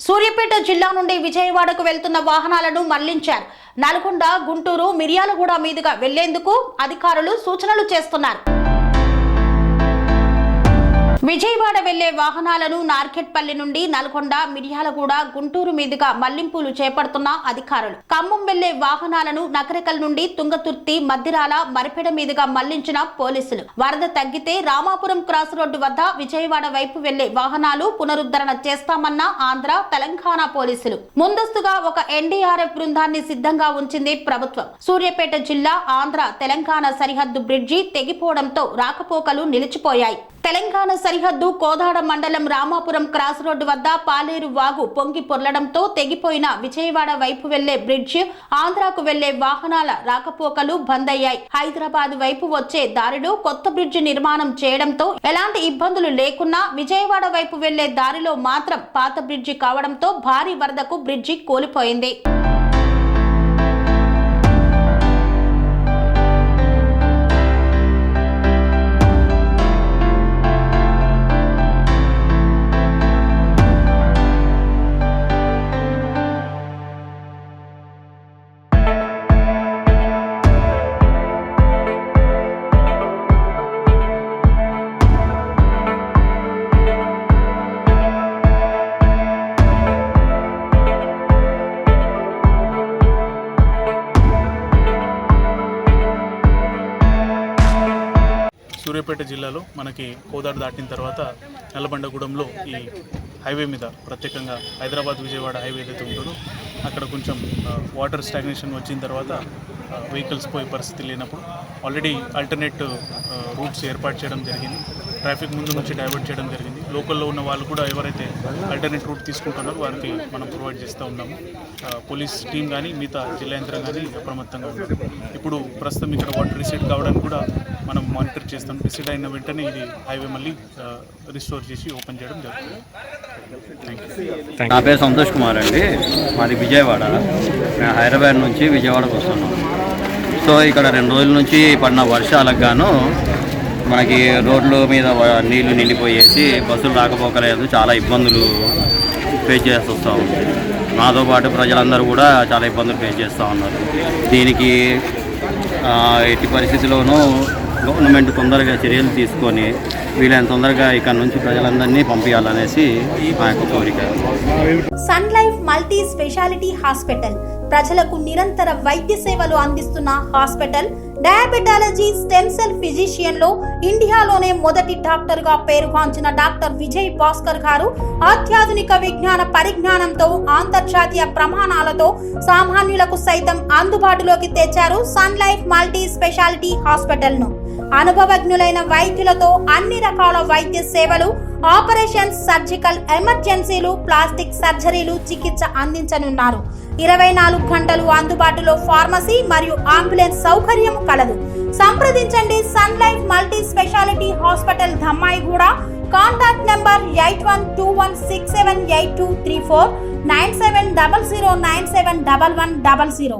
సూర్యాపేట జిల్లా నుండి విజయవాడకు వెళ్తున్న వాహనాలను మళ్లించారు. నల్గొండ, గుంటూరు, మిర్యాలగూడ మీదుగా వెళ్లేందుకు అధికారులు సూచనలు చేస్తున్నారు. విజయవాడ వెళ్లే వాహనాలను నార్కెట్పల్లి నుండి నల్గొండ, మిర్యాలగూడ, గుంటూరు మీదుగా మళ్లింపులు చేపడుతున్న అధికారులు. ఖమ్మం వెళ్లే వాహనాలను నకరికల్ నుండి తుంగతుర్తి, మద్దిరాల, మరిపెడ మీదుగా మళ్లించిన పోలీసులు. వరద తగ్గితే రామాపురం క్రాస్ రోడ్డు వద్ద విజయవాడ వైపు వెళ్లే వాహనాలు పునరుద్ధరణ చేస్తామన్న ఆంధ్ర, తెలంగాణ పోలీసులు. ముందస్తుగా ఒక ఎన్డీఆర్ఎఫ్ బృందాన్ని సిద్ధంగా ఉంచింది ప్రభుత్వం. సూర్యాపేట జిల్లా ఆంధ్ర, తెలంగాణ సరిహద్దు బ్రిడ్జి తెగిపోవడంతో రాకపోకలు నిలిచిపోయాయి. తెలంగాణ సరిహద్దు కోదాడ మండలం రామాపురం క్రాస్ రోడ్డు వద్ద పాలేరు వాగు పొంగి పొర్లడంతో తెగిపోయిన విజయవాడ వైపు వెళ్లే బ్రిడ్జ్, ఆంధ్రాకు వెళ్లే వాహనాల రాకపోకలు బంద్ అయ్యాయి. హైదరాబాద్ వైపు వచ్చే దారిలో కొత్త బ్రిడ్జ్ నిర్మాణం చేయడంతో ఎలాంటి ఇబ్బందులు లేకున్నా విజయవాడ వైపు వెళ్లే దారిలో మాత్రం పాత బ్రిడ్జి కావడంతో భారీ వరదకు బ్రిడ్జి కూలిపోయింది. సూర్యాపేట జిల్లాలో మనకి కోదాడ దాటిన తర్వాత నల్లబండగూడెంలో ఈ హైవే మీద ప్రత్యేకంగా హైదరాబాద్ విజయవాడ హైవే ఏదైతే ఉంటుందో అక్కడ కొంచెం వాటర్ స్టాగ్నేషన్ వచ్చిన తర్వాత వెహికల్స్ పోయే పరిస్థితి లేనప్పుడు ఆల్రెడీ ఆల్టర్నేట్ రూట్స్ ఏర్పాటు చేయడం జరిగింది. ట్రాఫిక్ ముందు నుంచి డైవర్ట్ చేయడం జరిగింది. లోకల్లో ఉన్న వాళ్ళు కూడా ఎవరైతే ఆల్టర్నేట్ రూట్ తీసుకుంటున్నారో వారికి మనం ప్రొవైడ్ చేస్తూ ఉన్నాము. పోలీస్ టీం కానీ మిగతా జిల్లా యంత్రం కానీ అప్రమత్తంగా ఉన్నారు. ఇప్పుడు ప్రస్తుతం ఇక్కడ వాటర్ రిసీడ్ కావడానికి కూడా మనం మానిటర్ చేస్తాం. రిసీడ్ అయిన వెంటనే ఇది హైవే మళ్ళీ రిస్టోర్ చేసి ఓపెన్ చేయడం జరుగుతుంది. నా పేరు సంతోష్ కుమార్ అండి. మాది విజయవాడ. నేను హైదరాబాద్ నుంచి విజయవాడకు వస్తున్నాను. సో ఇక్కడ 2 రోజుల నుంచి పడిన వర్షాలకు గాను మనకి రోడ్ల మీద నీళ్లు నిండిపోయేసి బస్సులు రాకపోకలేదు, చాలా ఇబ్బందులు ఫేస్ చేస్తూ వస్తూ ఉంది. నాతో పాటు ప్రజలందరూ కూడా చాలా ఇబ్బందులు ఫేస్ చేస్తూ ఉన్నారు. దీనికి ఎట్టి పరిస్థితిలోనూ గవర్నమెంట్ తొందరగా చర్యలు తీసుకొని వీలైన తొందరగా ఇక్కడ నుంచి ప్రజలందరినీ పంపించాలనేసి మా యొక్క కోరిక. Sun Life multi speciality hospital ప్రజలకు నిరంతర వైద్య సేవలు అందిస్తున్న hospital. Diabetology, stem cell physician లో ఇండియాలోనే మొదటి డాక్టర్ గా పేరుగాంచిన డాక్టర్ విజయ్ భాస్కర్ గారు అత్యాధునిక విజ్ఞాన పరిజ్ఞానంతో అంతర్జాతీయ ప్రమాణాలతో సామాన్యులకు సైతం అందుబాటులోకి తెచ్చారు Sun Life multi speciality hospital ను. అనుభవజ్ఞులైన వైద్యులతో అన్ని రకాల వైద్య సేవలు, ఆపరేషన్స్, సర్జికల్ ఎమర్జెన్సీలు, ప్లాస్టిక్ సర్జరీలు, చికిత్స అందించనున్నారు. 24 గంటలు అందుబాటులో ఫార్మసీ మరియు అంబులెన్స్ సౌకర్యం కలదు. సంప్రదించండి Sun Life multi speciality hospital, Dammaiguda. Contact number 8121678234, 9700971100.